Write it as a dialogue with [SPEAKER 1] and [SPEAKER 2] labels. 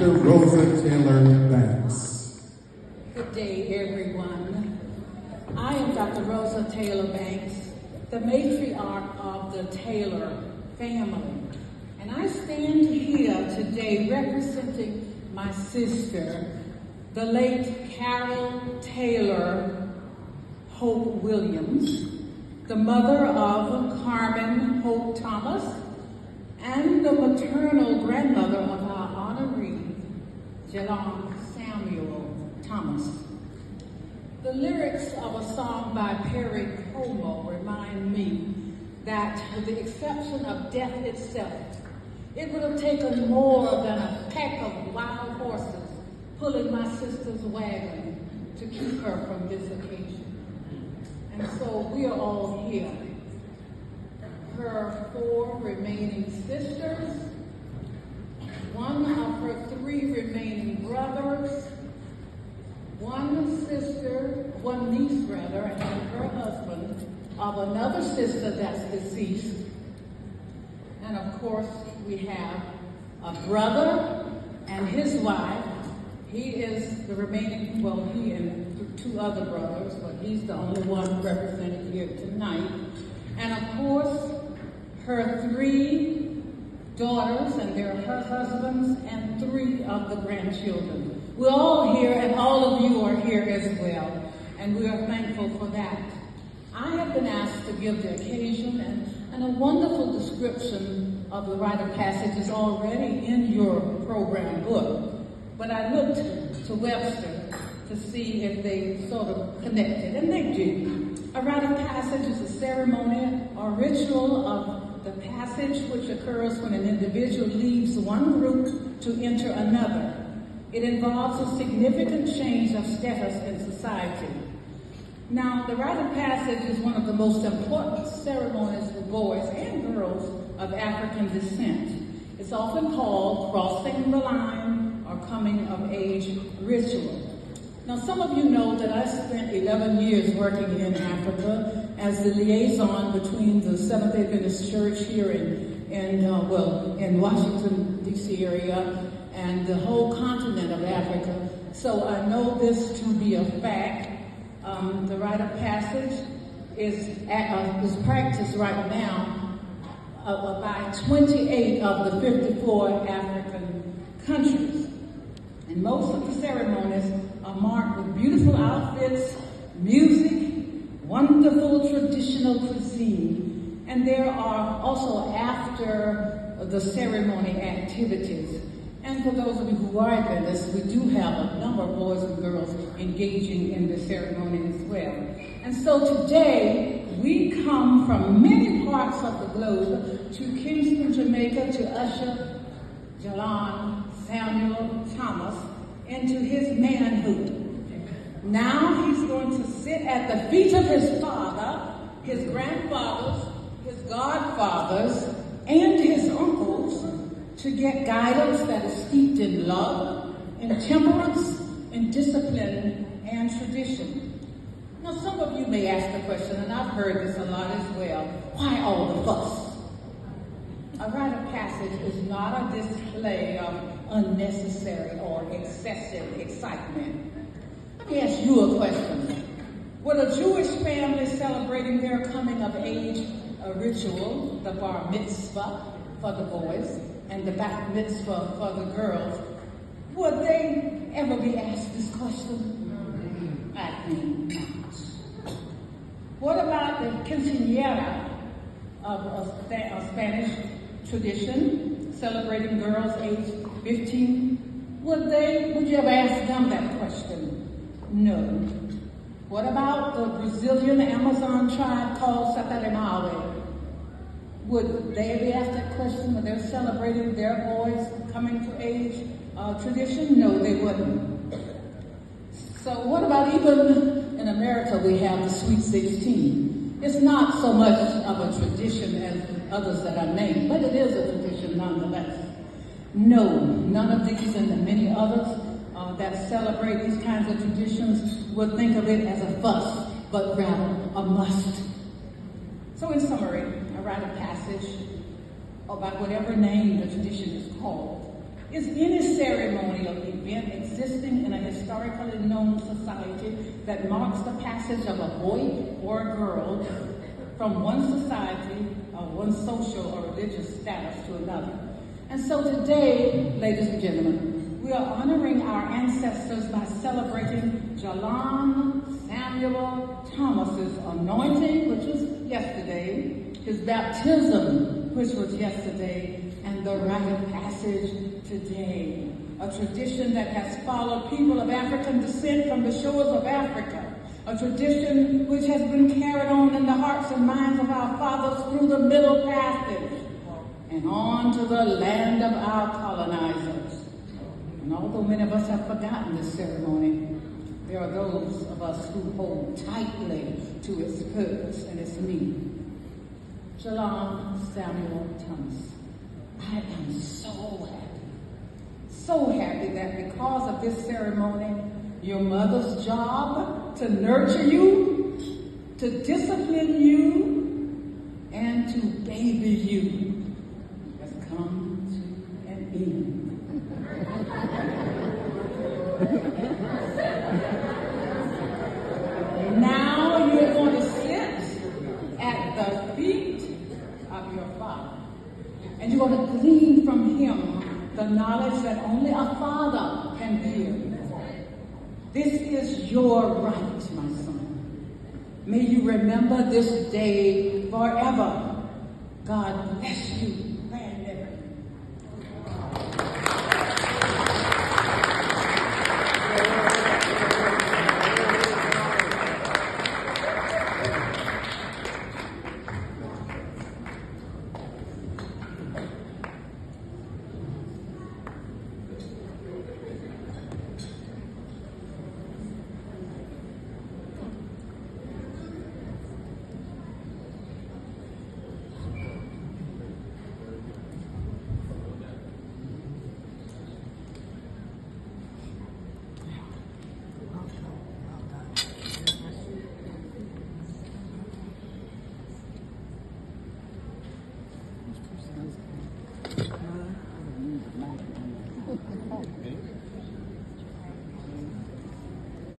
[SPEAKER 1] Dr. Rosa Taylor Banks.
[SPEAKER 2] Good day, everyone. I am Dr. Rosa Taylor Banks, the matriarch of the Taylor family. And I stand here today representing my sister, the late Carol Taylor Hope Williams, the mother of Carmen Hope Thomas, and the maternal grandmother of our honoree, Jahlon Samuel Thomas. The lyrics of a song by Perry Como remind me that with the exception of death itself, it would have taken more than a pack of wild horses pulling my sister's wagon to keep her from this occasion. And so we are all here. Her 4 remaining sisters, one of her 3 remaining brothers, one sister, one niece rather, and her husband of another sister that's deceased. And of course, we have a brother and his wife. He is the remaining, well, he and 2 other brothers, but he's the only one represented here tonight. And of course, her 3 daughters and her husbands and 3 of the grandchildren. We're all here, and all of you are here as well, and we are thankful for that. I have been asked to give the occasion, and a wonderful description of the Rite of Passage is already in your program book. But I looked to Webster to see if they sort of connected, and they do. A Rite of Passage is a ceremony or ritual of the passage which occurs when an individual leaves one group to enter another. It involves a significant change of status in society. Now, the Rite of Passage is one of the most important ceremonies for boys and girls of African descent. It's often called crossing the line or coming of age ritual. Now, some of you know that I spent 11 years working in Africa as the liaison between the Seventh-day Adventist Church here in Washington, D.C. area and the whole continent of Africa. So I know this to be a fact. The Rite of Passage is practiced right now by 28 of the 54 African countries. And most of the ceremonies are marked with beautiful outfits, music, wonderful traditional cuisine, and there are also after the ceremony activities. And for those of you who are Adventists, we do have a number of boys and girls engaging in the ceremony as well. And so today, we come from many parts of the globe to Kingston, Jamaica to usher Jahlon Samuel Thomas into his manhood. Now he's going to sit at the feet of his father, his grandfathers, his godfathers, and his uncles to get guidance that is steeped in love, in temperance, in discipline, and tradition. Now, some of you may ask the question, and I've heard this a lot as well, why all the fuss? A Rite of Passage is not a display of unnecessary or excessive excitement. Let me ask you a question. Would a Jewish family celebrating their coming of age ritual, the bar mitzvah for the boys and the bat mitzvah for the girls, would they ever be asked this question? I think not. What about the quinceañera of a Spanish tradition, celebrating girls aged 15? Would you ever ask them that question? No. What about the Brazilian Amazon tribe called Sataremawe? Would they be asked that question when they're celebrating their boys coming to age tradition? No, they wouldn't. So what about even in America we have the Sweet 16? It's not so much of a tradition as others that I named, but it is a tradition nonetheless. No, none of these and the many others that celebrate these kinds of traditions would think of it as a fuss, but rather a must. So in summary, a Rite of Passage, or by whatever name the tradition is called, is any ceremonial event existing in a historically known society that marks the passage of a boy or a girl from one society or one social or religious status to another. And so today, ladies and gentlemen, we are honoring our ancestors by celebrating Jahlon Samuel Thomas's anointing, which was yesterday, his baptism, which was yesterday, and the Rite of Passage today. A tradition that has followed people of African descent from the shores of Africa. A tradition which has been carried on in the hearts and minds of our fathers through the Middle Passage and on to the land of our colonizers. And although many of us have forgotten this ceremony, there are those of us who hold tightly to its purpose and its meaning. Jahlon Samuel Thomas, I am so happy that because of this ceremony, your mother's job to nurture you, to discipline you, and to baby you has come to an end. Now you're going to sit at the feet of your father, and you're going to glean from him the knowledge that only a father can give. This is your right, my son. May you remember this day forever. God bless you.